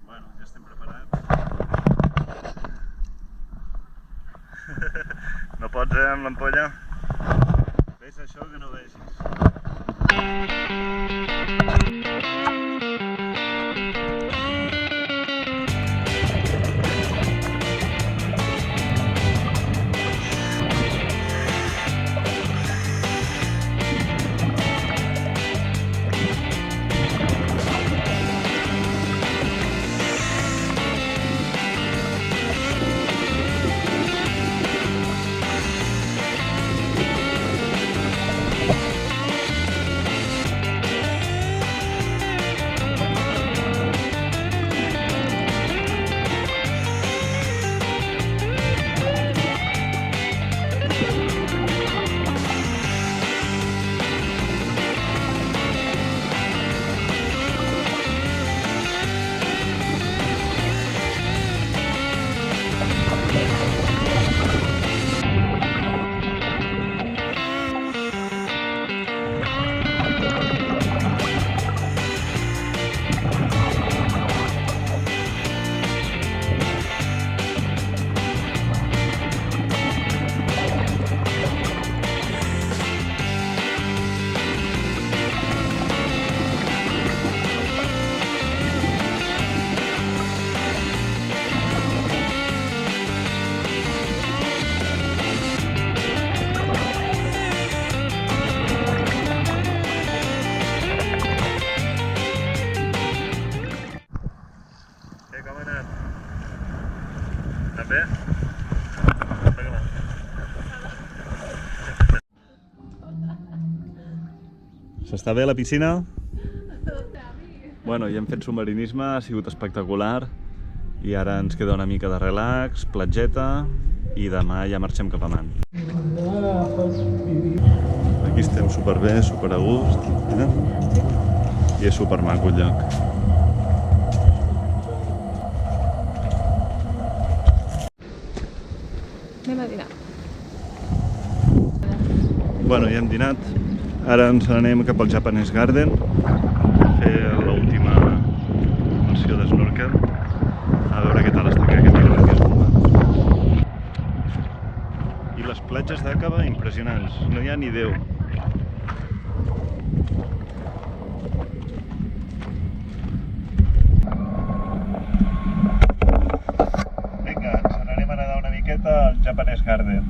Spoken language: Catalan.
Bueno, ja estem preparats. No pots, amb l'ampolla? Ves això que no vegis. Bé? S'està bé a la piscina? Bueno, ja hem fet submarinisme, ha sigut espectacular i ara ens queda una mica de relax, platgeta i demà ja marxem cap a Man. Aquí estem superbé, super a gust i és super maco el lloc. Anem a dinar. Bueno, ja hem dinat. Ara ens anem cap al Japanese Garden a fer l'última versió de snorkel. A veure què tal està aquest hidrat que és bomba. I les platges d'Aqaba impressionants. No hi ha ni Déu. Vinga, ens n'anem a nedar una miqueta al Japanese Garden.